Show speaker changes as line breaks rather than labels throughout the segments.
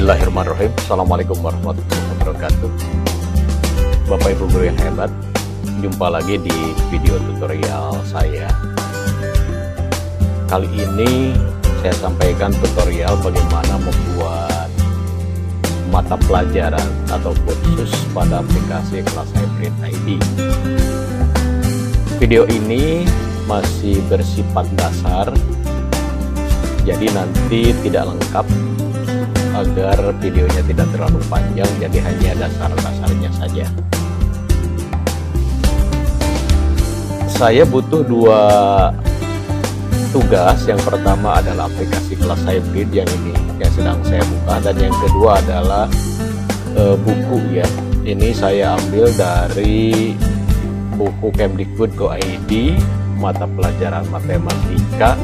Bismillahirrahmanirrahim. Assalamualaikum warahmatullahi wabarakatuh. Bapak Ibu guru yang hebat, jumpa lagi di video tutorial saya. Kali ini saya sampaikan tutorial bagaimana membuat mata pelajaran atau kursus pada aplikasi kelas Hybrid ID. Video ini masih bersifat dasar, jadi nanti tidak lengkap agar videonya tidak terlalu panjang, jadi hanya dasar-dasarnya saja. Saya butuh dua tugas. Yang pertama adalah aplikasi kelas Hybrid yang ini yang sedang saya buka, dan yang kedua adalah buku ya. Ini saya ambil dari buku Kemdikbud.go.id mata pelajaran matematika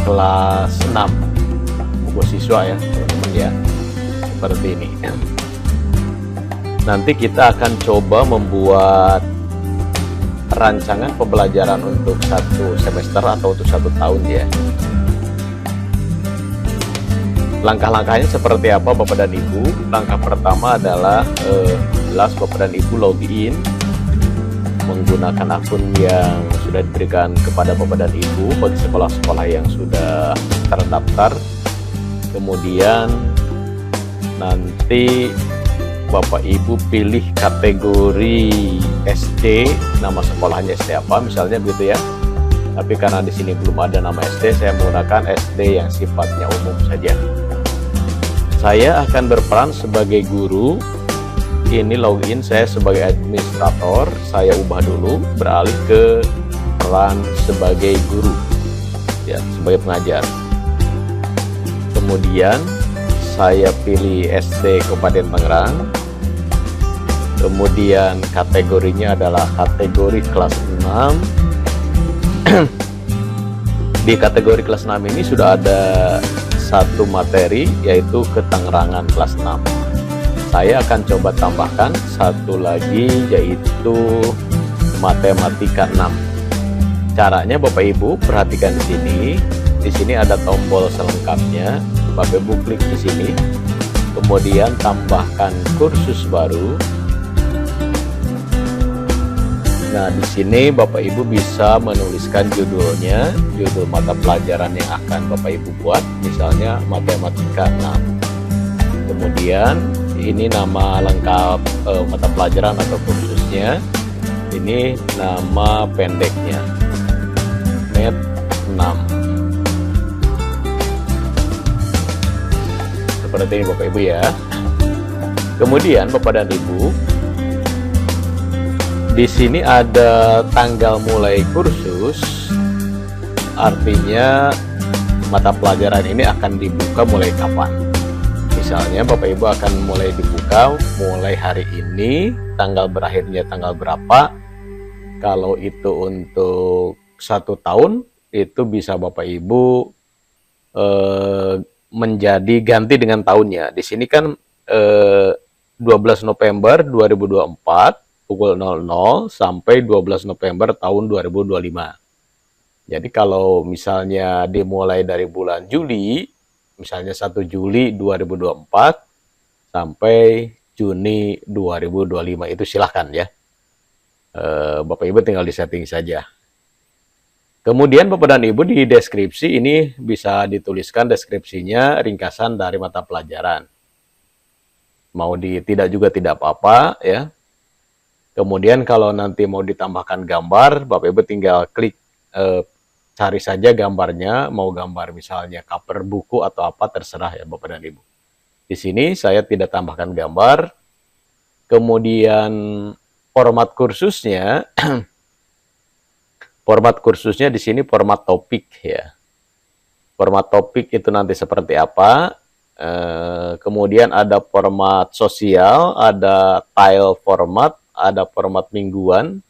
kelas 6, buku siswa ya teman-teman ya, seperti ini. Nanti kita akan coba membuat rancangan pembelajaran untuk satu semester atau untuk satu tahun ya. Langkah-langkahnya seperti apa Bapak dan Ibu? Langkah pertama adalah jelas Bapak dan Ibu login menggunakan akun yang sudah diberikan kepada Bapak dan Ibu bagi sekolah-sekolah yang sudah terdaftar. Kemudian nanti Bapak Ibu pilih kategori SD, nama sekolahnya SD apa misalnya begitu ya. Tapi karena di sini belum ada nama SD, saya menggunakan SD yang sifatnya umum saja. Saya akan berperan sebagai guru. Ini login saya sebagai administrator, saya ubah dulu beralih ke peran sebagai guru ya, sebagai pengajar. Kemudian saya pilih SD Kabupaten Tangerang. Kemudian kategorinya adalah kategori kelas 6. Di kategori kelas 6 ini sudah ada satu materi, yaitu ketangerangan kelas 6. Saya akan coba tambahkan satu lagi, yaitu matematika 6. Caranya Bapak Ibu perhatikan di sini. Di sini ada tombol selengkapnya. Bapak Ibu klik di sini. Kemudian tambahkan kursus baru. Nah, di sini Bapak Ibu bisa menuliskan judulnya, judul mata pelajaran yang akan Bapak Ibu buat, misalnya matematika 6. Kemudian ini nama lengkap mata pelajaran atau kursusnya. Ini nama pendeknya, Mat 6. Seperti ini Bapak Ibu ya. Kemudian Bapak dan Ibu, di sini ada tanggal mulai kursus, artinya mata pelajaran ini akan dibuka mulai kapan. Misalnya Bapak Ibu akan mulai dibuka mulai hari ini, tanggal berakhirnya tanggal berapa. Kalau itu untuk satu tahun, itu bisa Bapak Ibu menjadi ganti dengan tahunnya. Di sini kan 12 November 2024 pukul 00 sampai 12 November tahun 2025. Jadi kalau misalnya dimulai dari bulan Juli, misalnya 1 Juli 2024 sampai Juni 2025, itu silahkan ya. Bapak Ibu tinggal disetting saja. Kemudian Bapak dan Ibu di deskripsi ini bisa dituliskan deskripsinya, ringkasan dari mata pelajaran. Mau tidak juga tidak apa-apa ya. Kemudian kalau nanti mau ditambahkan gambar, Bapak Ibu tinggal klik cari saja gambarnya, mau gambar misalnya cover buku atau apa, terserah ya Bapak dan Ibu. Di sini saya tidak tambahkan gambar. Kemudian format kursusnya, format kursusnya di sini format topik ya. Format topik itu nanti seperti apa? Kemudian ada format sosial, ada tile format, ada format mingguan,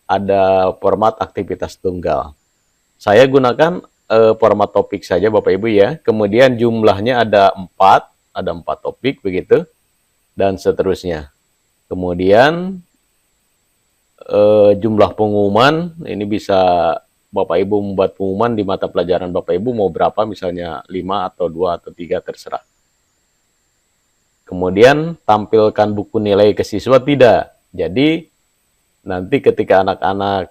ada format aktivitas tunggal. Saya gunakan format topik saja Bapak Ibu ya. Kemudian jumlahnya ada 4 topik begitu, dan seterusnya. Kemudian jumlah pengumuman, ini bisa Bapak Ibu membuat pengumuman di mata pelajaran Bapak Ibu mau berapa, misalnya 5 atau 2 atau 3, terserah. Kemudian tampilkan buku nilai ke siswa tidak. Jadi nanti ketika anak-anak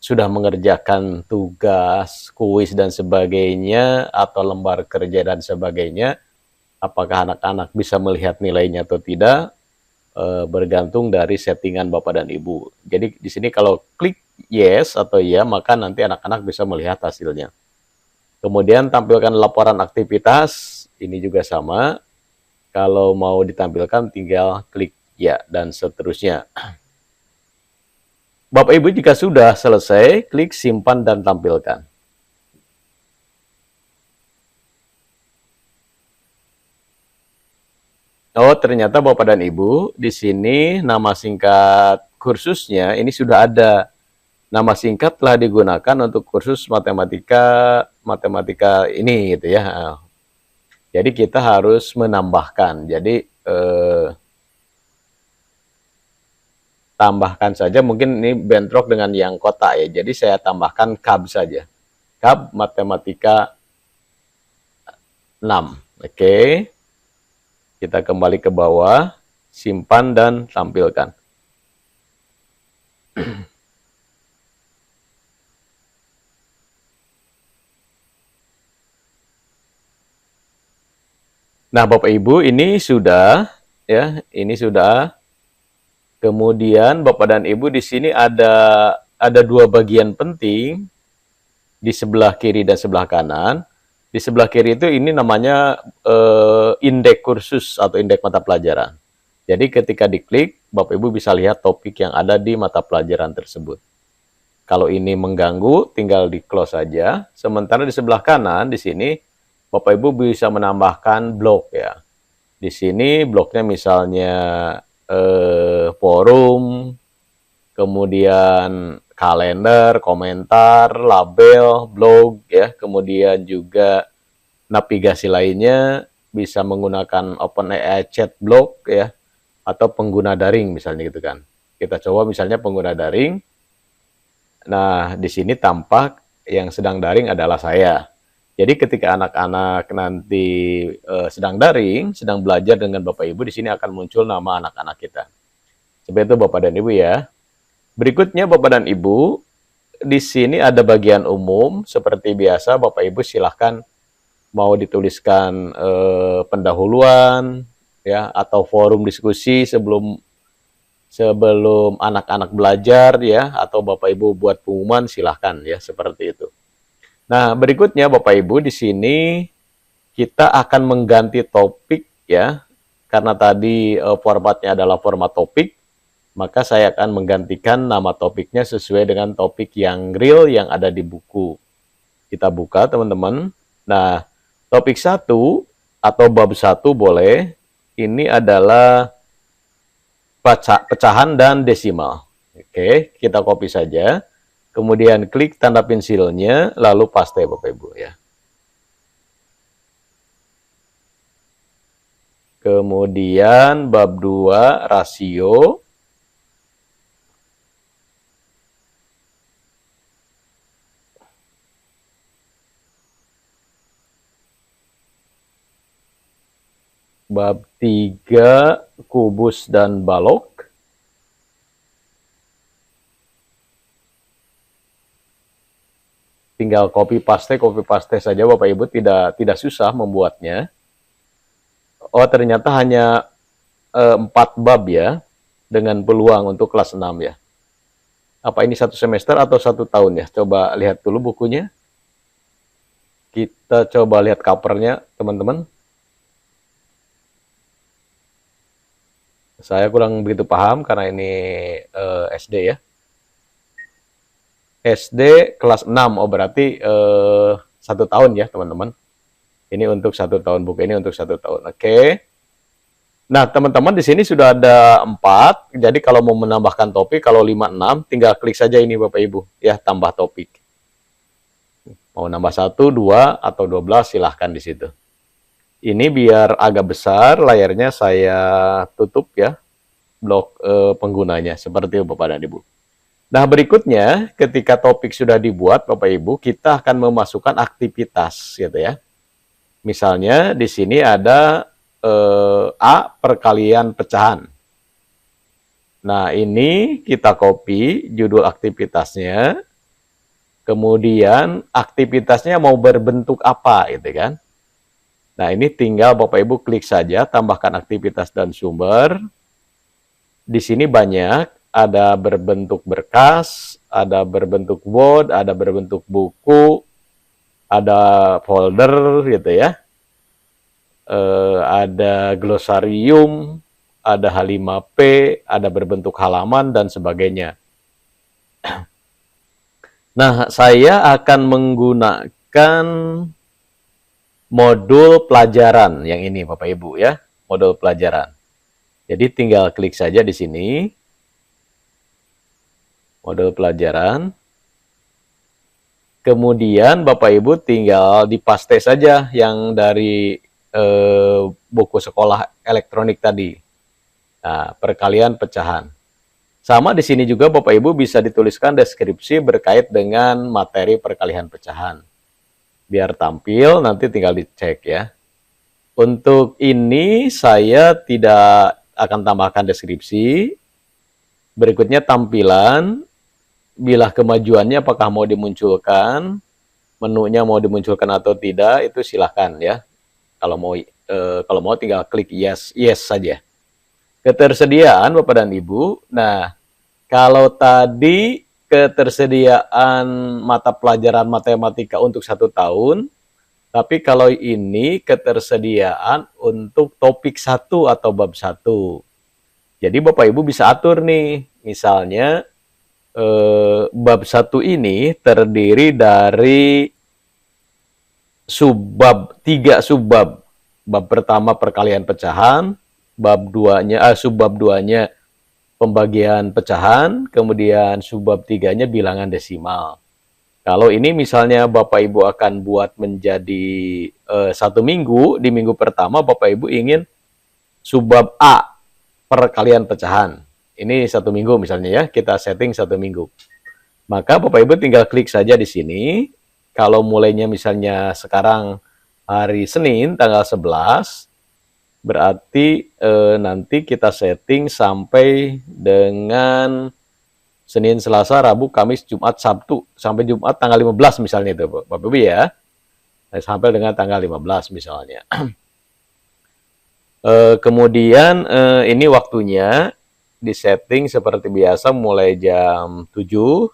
sudah mengerjakan tugas, kuis dan sebagainya atau lembar kerja dan sebagainya, apakah anak-anak bisa melihat nilainya atau tidak bergantung dari settingan Bapak dan Ibu. Jadi di sini kalau klik yes atau ya, maka nanti anak-anak bisa melihat hasilnya. Kemudian tampilkan laporan aktivitas, ini juga sama. Kalau mau ditampilkan tinggal klik ya dan seterusnya. Bapak Ibu jika sudah selesai, klik simpan dan tampilkan. Oh, ternyata Bapak dan Ibu, di sini nama singkat kursusnya ini sudah ada. Nama singkat telah digunakan untuk kursus matematika ini gitu ya. Jadi kita harus menambahkan. Jadi tambahkan saja, mungkin ini bentrok dengan yang kotak ya. Jadi saya tambahkan KAB saja. KAB Matematika 6. Oke. Kita kembali ke bawah, simpan dan tampilkan. Nah, Bapak Ibu, ini sudah ya, ini sudah. Kemudian Bapak dan Ibu di sini ada dua bagian penting di sebelah kiri dan sebelah kanan. Di sebelah kiri itu ini namanya indeks kursus atau indeks mata pelajaran. Jadi ketika diklik, Bapak Ibu bisa lihat topik yang ada di mata pelajaran tersebut. Kalau ini mengganggu, tinggal di close saja. Sementara di sebelah kanan di sini Bapak Ibu bisa menambahkan blok ya. Di sini bloknya misalnya forum, kemudian kalender, komentar, label, blog ya, kemudian juga navigasi lainnya bisa menggunakan OpenAI chat blog ya, atau pengguna daring misalnya gitu kan. Kita coba misalnya pengguna daring. Nah, di sini tampak yang sedang daring adalah saya. Jadi ketika anak-anak nanti sedang daring, sedang belajar dengan Bapak Ibu, di sini akan muncul nama anak-anak kita. Seperti itu Bapak dan Ibu ya. Berikutnya Bapak dan Ibu, di sini ada bagian umum. Seperti biasa Bapak Ibu silahkan mau dituliskan pendahuluan ya, atau forum diskusi sebelum anak-anak belajar ya, atau Bapak Ibu buat pengumuman silahkan ya, seperti itu. Nah, berikutnya Bapak Ibu di sini kita akan mengganti topik ya. Karena tadi formatnya adalah format topik, maka saya akan menggantikan nama topiknya sesuai dengan topik yang real yang ada di buku. Kita buka teman-teman. Nah, topik 1 atau bab 1 boleh. Ini adalah pecahan dan desimal. Oke, kita copy saja. Kemudian klik tanda pensilnya, lalu paste Bapak Ibu ya. Kemudian bab 2 rasio. Bab 3 kubus dan balok. Tinggal copy paste saja Bapak Ibu, tidak susah membuatnya. Oh, ternyata hanya 4 bab ya, dengan peluang untuk kelas 6 ya. Apa ini 1 semester atau 1 tahun ya? Coba lihat dulu bukunya. Kita coba lihat covernya teman-teman. Saya kurang begitu paham karena ini SD ya. SD kelas 6, oh berarti 1 tahun ya teman-teman. Ini untuk 1 tahun, buku ini untuk 1 tahun. Oke. Nah teman-teman di sini sudah ada 4. Jadi kalau mau menambahkan topik, kalau 5, 6, tinggal klik saja ini Bapak Ibu ya, tambah topik. Mau nambah 1, 2, atau 12 silahkan di situ. Ini biar agak besar layarnya saya tutup ya, blok penggunanya, seperti itu Bapak dan Ibu. Nah, berikutnya ketika topik sudah dibuat Bapak Ibu, kita akan memasukkan aktivitas gitu ya. Misalnya di sini ada A perkalian pecahan. Nah, ini kita copy judul aktivitasnya, kemudian aktivitasnya mau berbentuk apa, gitu kan. Nah, ini tinggal Bapak Ibu klik saja, tambahkan aktivitas dan sumber. Di sini banyak, ada berbentuk berkas, ada berbentuk Word, ada berbentuk buku, ada folder gitu ya. Ada glosarium, ada H5P, ada berbentuk halaman, dan sebagainya. Nah, saya akan menggunakan modul pelajaran yang ini, Bapak Ibu ya, modul pelajaran. Jadi tinggal klik saja di sini, modul pelajaran. Kemudian Bapak Ibu tinggal dipaste saja yang dari buku sekolah elektronik tadi. Nah, perkalian pecahan. Sama di sini juga Bapak Ibu bisa dituliskan deskripsi berkait dengan materi perkalian pecahan. Biar tampil, nanti tinggal dicek ya. Untuk ini saya tidak akan tambahkan deskripsi. Berikutnya tampilan. Bilah kemajuannya apakah mau dimunculkan, menunya mau dimunculkan atau tidak, itu silahkan ya. Kalau mau tinggal klik yes saja. Ketersediaan Bapak dan Ibu. Nah, kalau tadi ketersediaan mata pelajaran matematika untuk 1 tahun, tapi kalau ini ketersediaan untuk topik 1 atau bab 1. Jadi Bapak Ibu bisa atur nih, misalnya bab 1 ini terdiri dari subbab, 3 subbab. Bab pertama perkalian pecahan, bab 2-nya subbab 2-nya pembagian pecahan, kemudian subbab 3-nya bilangan desimal. Kalau ini misalnya Bapak Ibu akan buat menjadi 1 minggu, di minggu pertama Bapak Ibu ingin subbab A perkalian pecahan. Ini 1 minggu misalnya ya, kita setting 1 minggu. Maka Bapak Ibu tinggal klik saja di sini. Kalau mulainya misalnya sekarang hari Senin tanggal 11, berarti nanti kita setting sampai dengan Senin, Selasa, Rabu, Kamis, Jumat, Sabtu, sampai Jumat tanggal 15 misalnya itu Bapak Ibu ya. Sampai dengan tanggal 15 misalnya. Kemudian ini waktunya disetting seperti biasa mulai jam 7.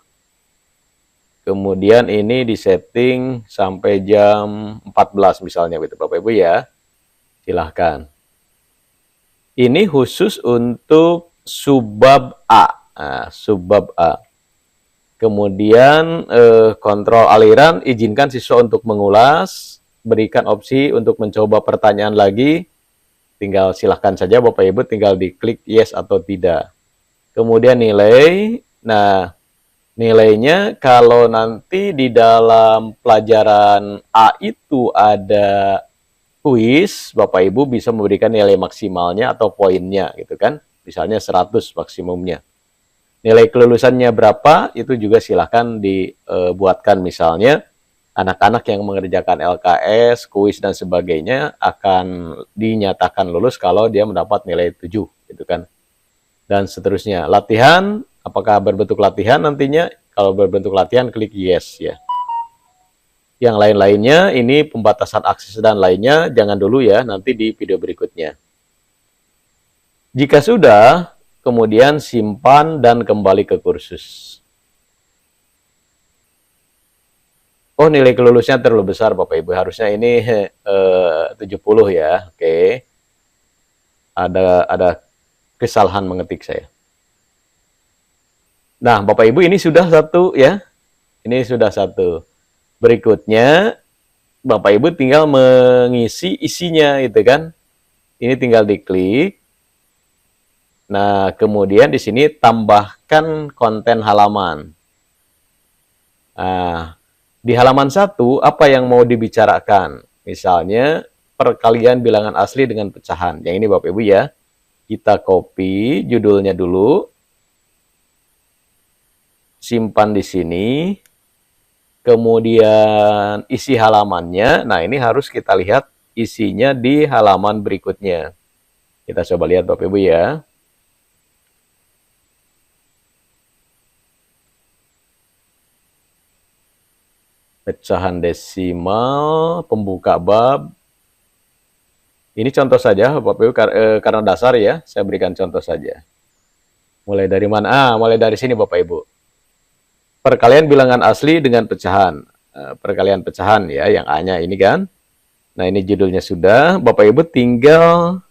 Kemudian ini disetting sampai jam 14 misalnya gitu Bapak Ibu ya. Silahkan. Ini khusus untuk subbab A. Nah, subbab A. Kemudian kontrol aliran, izinkan siswa untuk mengulas, berikan opsi untuk mencoba pertanyaan lagi. Tinggal silahkan saja Bapak Ibu tinggal diklik yes atau tidak. Kemudian nilai. Nah, nilainya kalau nanti di dalam pelajaran A itu ada kuis, Bapak Ibu bisa memberikan nilai maksimalnya atau poinnya gitu kan. Misalnya 100 maksimumnya. Nilai kelulusannya berapa itu juga silahkan dibuatkan, misalnya anak-anak yang mengerjakan LKS, kuis dan sebagainya akan dinyatakan lulus kalau dia mendapat nilai 7 gitu kan. Dan seterusnya. Latihan, apakah berbentuk latihan nantinya? Kalau berbentuk latihan, klik yes ya. Yang lain-lainnya, ini pembatasan akses dan lainnya, jangan dulu ya, nanti di video berikutnya. Jika sudah, kemudian simpan dan kembali ke kursus. Oh, nilai kelulusnya terlalu besar Bapak Ibu, harusnya ini 70 ya. Oke. Ada kesalahan mengetik saya. Nah, Bapak Ibu ini sudah 1 ya. Ini sudah 1. Berikutnya Bapak Ibu tinggal mengisi isinya gitu kan. Ini tinggal diklik. Nah, kemudian di sini tambahkan konten halaman. Nah, di halaman 1 apa yang mau dibicarakan? Misalnya perkalian bilangan asli dengan pecahan. Yang ini Bapak Ibu ya. Kita copy judulnya dulu. Simpan di sini. Kemudian isi halamannya. Nah, ini harus kita lihat isinya di halaman berikutnya. Kita coba lihat Bapak Ibu ya. Pecahan desimal, pembuka bab. Ini contoh saja Bapak Ibu, karena dasar ya, saya berikan contoh saja. Mulai dari mana? Mulai dari sini Bapak Ibu. Perkalian bilangan asli dengan pecahan. Perkalian pecahan ya, yang A-nya ini kan. Nah, ini judulnya sudah. Bapak Ibu tinggal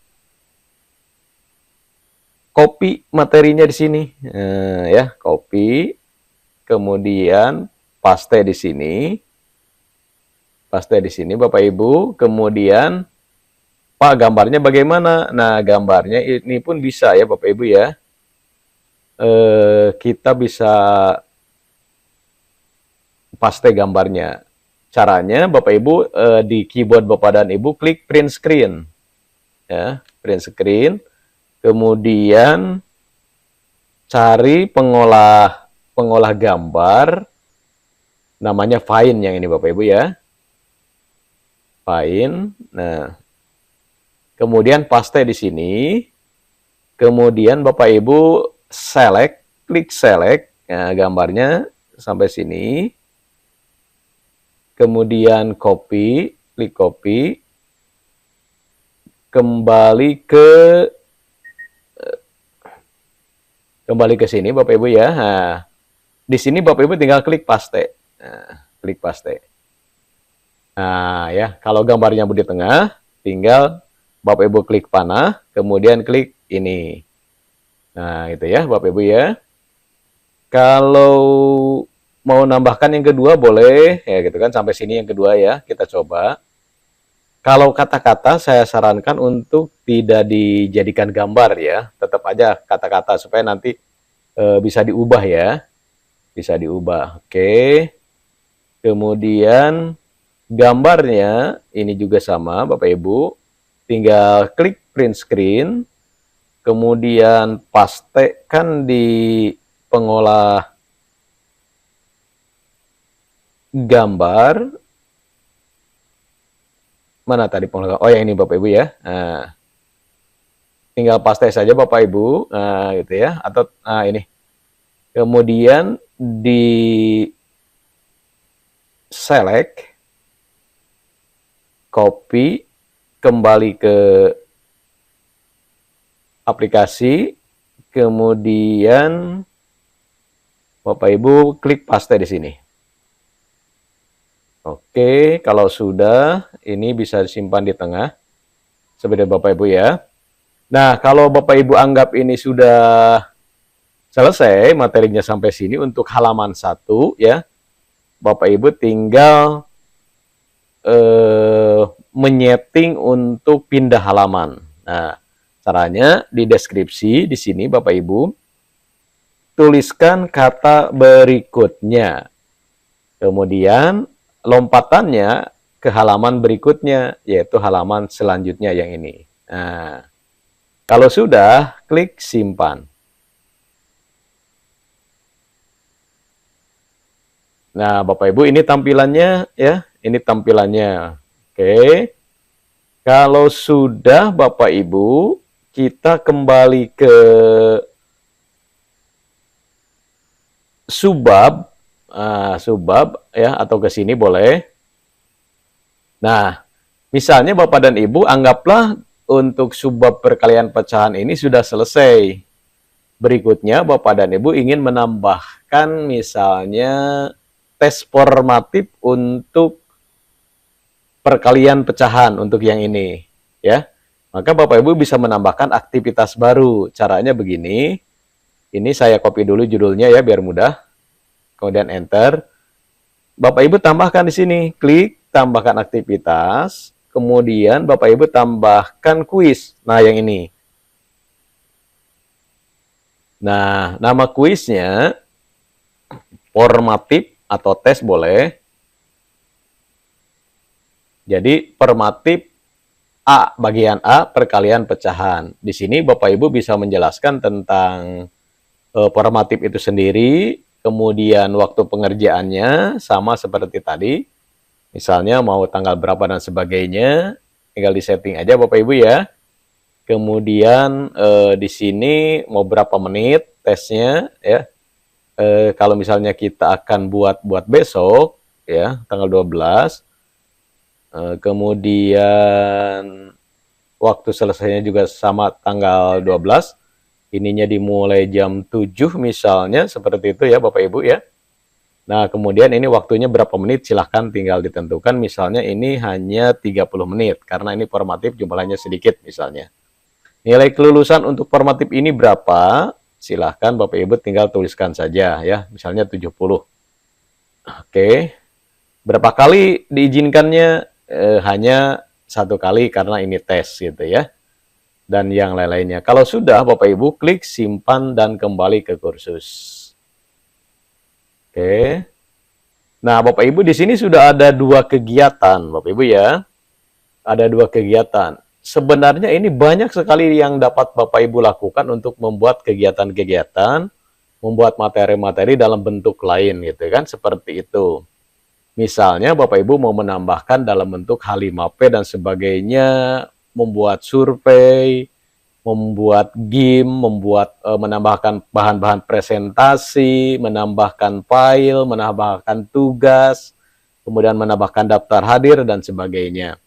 copy materinya di sini. Ya, copy. Kemudian paste di sini. Paste di sini Bapak Ibu. Kemudian Pak, gambarnya bagaimana? Nah, gambarnya ini pun bisa ya Bapak Ibu ya. Kita bisa paste gambarnya. Caranya Bapak Ibu di keyboard Bapak dan Ibu klik print screen. Ya, print screen. Kemudian cari pengolah gambar. Namanya Find yang ini Bapak Ibu ya. Find. Nah, kemudian paste di sini. Kemudian Bapak Ibu select, klik select. Nah, gambarnya sampai sini. Kemudian copy, klik copy. Kembali ke sini Bapak Ibu ya. Nah, di sini Bapak Ibu tinggal klik paste. Nah, klik paste. Nah, ya, kalau gambarnya di tengah, tinggal Bapak Ibu klik panah, kemudian klik ini. Nah, itu ya Bapak Ibu ya. Kalau mau nambahkan yang kedua boleh, ya gitu kan, sampai sini yang kedua ya, kita coba. Kalau kata-kata saya sarankan untuk tidak dijadikan gambar ya, tetap aja kata-kata supaya nanti bisa diubah ya, bisa diubah. Oke. Kemudian gambarnya ini juga sama Bapak Ibu, tinggal klik print screen, kemudian pastekan di pengolah gambar. Mana tadi pengolah? Oh, yang ini Bapak Ibu ya. Nah, tinggal paste saja Bapak Ibu, nah gitu ya, atau ini. Kemudian di select, copy, kembali ke aplikasi, kemudian Bapak Ibu klik paste di sini. Oke, kalau sudah, ini bisa disimpan di tengah, seperti Bapak Ibu ya. Nah, kalau Bapak Ibu anggap ini sudah selesai materinya sampai sini untuk halaman 1 ya, Bapak Ibu tinggal menyeting untuk pindah halaman. Nah, caranya di deskripsi di sini Bapak Ibu tuliskan kata berikutnya. Kemudian lompatannya ke halaman berikutnya, yaitu halaman selanjutnya yang ini. Nah, kalau sudah, klik simpan. Nah, Bapak Ibu, ini tampilannya ya, ini tampilannya. Oke. Kalau sudah Bapak Ibu, kita kembali ke subbab, subbab ya, atau ke sini boleh. Nah, misalnya Bapak dan Ibu anggaplah untuk subbab perkalian pecahan ini sudah selesai. Berikutnya Bapak dan Ibu ingin menambahkan misalnya tes formatif untuk perkalian pecahan untuk yang ini ya. Maka Bapak Ibu bisa menambahkan aktivitas baru. Caranya begini. Ini saya copy dulu judulnya ya biar mudah. Kemudian enter. Bapak Ibu tambahkan di sini, klik tambahkan aktivitas, kemudian Bapak Ibu tambahkan kuis. Nah, yang ini. Nah, nama kuisnya formatif atau tes boleh. Jadi formatif A, bagian A, perkalian pecahan. Di sini Bapak Ibu bisa menjelaskan tentang formatif itu sendiri, kemudian waktu pengerjaannya sama seperti tadi. Misalnya mau tanggal berapa dan sebagainya. tinggal di setting aja Bapak Ibu ya. Kemudian di sini mau berapa menit tesnya ya. Kalau misalnya kita akan buat besok ya, tanggal 12. Kemudian waktu selesainya juga sama tanggal 12. Ininya dimulai jam 7 misalnya, seperti itu ya Bapak Ibu ya. Nah, kemudian ini waktunya berapa menit, silahkan tinggal ditentukan. Misalnya ini hanya 30 menit, karena ini formatif jumlahnya sedikit misalnya. Nilai kelulusan untuk formatif ini berapa? Silahkan Bapak Ibu tinggal tuliskan saja ya, misalnya 70. Oke. Berapa kali diizinkannya? Hanya 1 kali karena ini tes gitu ya. Dan yang lain-lainnya. Kalau sudah, Bapak Ibu klik simpan dan kembali ke kursus. Oke. Nah, Bapak Ibu di sini sudah ada 2 kegiatan, Bapak Ibu ya. Ada 2 kegiatan. Sebenarnya ini banyak sekali yang dapat Bapak Ibu lakukan untuk membuat kegiatan-kegiatan, membuat materi-materi dalam bentuk lain gitu kan, seperti itu. Misalnya Bapak Ibu mau menambahkan dalam bentuk H5P dan sebagainya, membuat survei, membuat game, menambahkan bahan-bahan presentasi, menambahkan file, menambahkan tugas, kemudian menambahkan daftar hadir dan sebagainya.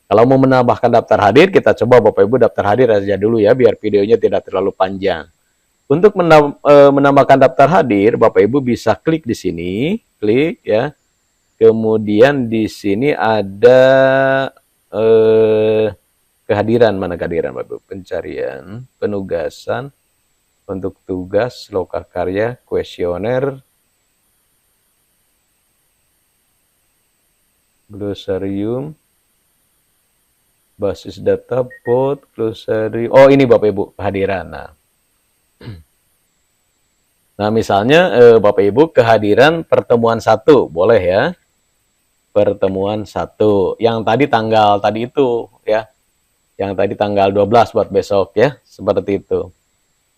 Kalau mau menambahkan daftar hadir, kita coba Bapak Ibu daftar hadir aja dulu ya, biar videonya tidak terlalu panjang. Untuk menambahkan daftar hadir, Bapak Ibu bisa klik di sini, klik ya. Kemudian di sini ada kehadiran, mana kehadiran Bapak Ibu? Pencarian, penugasan, untuk tugas, lokakarya, kuesioner, glosarium, basis data, bot, glosarium. Oh, ini Bapak Ibu kehadiran. Nah, misalnya Bapak Ibu kehadiran pertemuan 1, boleh ya. Pertemuan 1. Yang tadi tanggal tadi itu ya. Yang tadi tanggal 12 buat besok ya, seperti itu.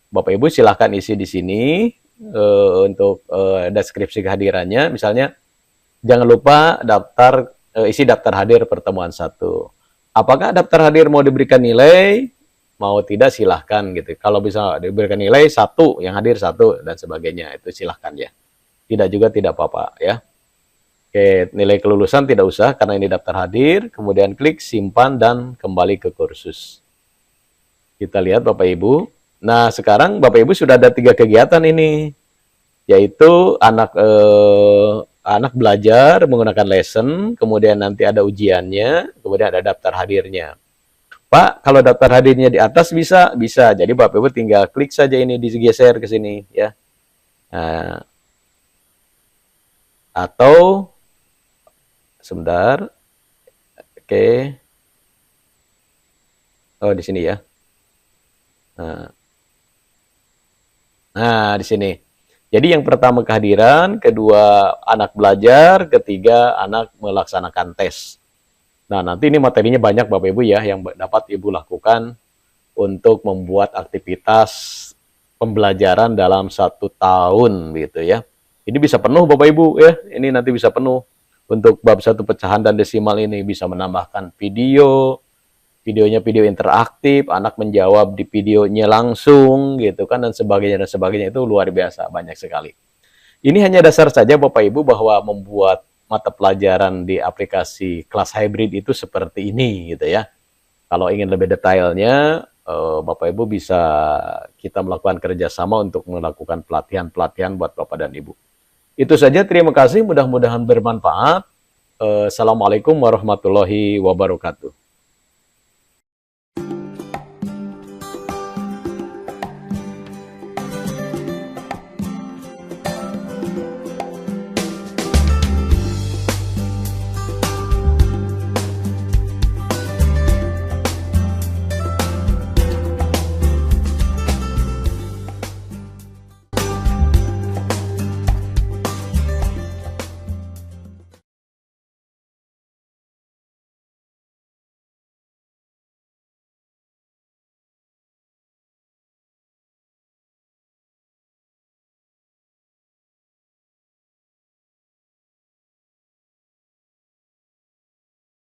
Bapak Ibu silahkan isi di sini untuk deskripsi kehadirannya. Misalnya jangan lupa isi daftar hadir pertemuan 1. Apakah daftar hadir mau diberikan nilai? Mau tidak silahkan gitu. Kalau bisa diberikan nilai 1, yang hadir 1 dan sebagainya, itu silahkan ya. Tidak juga tidak apa-apa ya. Oke, nilai kelulusan tidak usah karena ini daftar hadir. Kemudian klik simpan dan kembali ke kursus. Kita lihat Bapak Ibu. Nah, sekarang Bapak Ibu sudah ada 3 kegiatan ini. Yaitu anak belajar menggunakan lesson, kemudian nanti ada ujiannya, kemudian ada daftar hadirnya. Pak, kalau daftar hadirnya di atas bisa? Bisa. Jadi Bapak Ibu tinggal klik saja ini, digeser ke sini ya. Nah, atau sebentar. Oke. Oh, di sini ya. Nah, di sini. Jadi yang pertama kehadiran, kedua anak belajar, ketiga anak melaksanakan tes. Nah, nanti ini materinya banyak Bapak Ibu ya yang dapat Ibu lakukan untuk membuat aktivitas pembelajaran dalam 1 tahun gitu ya. Ini bisa penuh Bapak Ibu ya. Ini nanti bisa penuh. Untuk bab 1 pecahan dan desimal ini bisa menambahkan videonya video interaktif, anak menjawab di videonya langsung gitu kan, dan sebagainya itu luar biasa, banyak sekali. Ini hanya dasar saja Bapak Ibu bahwa membuat mata pelajaran di aplikasi kelas hybrid itu seperti ini gitu ya. Kalau ingin lebih detailnya, Bapak Ibu bisa kita melakukan kerjasama untuk melakukan pelatihan-pelatihan buat Bapak dan Ibu. Itu saja, terima kasih, mudah-mudahan bermanfaat. Assalamualaikum warahmatullahi wabarakatuh.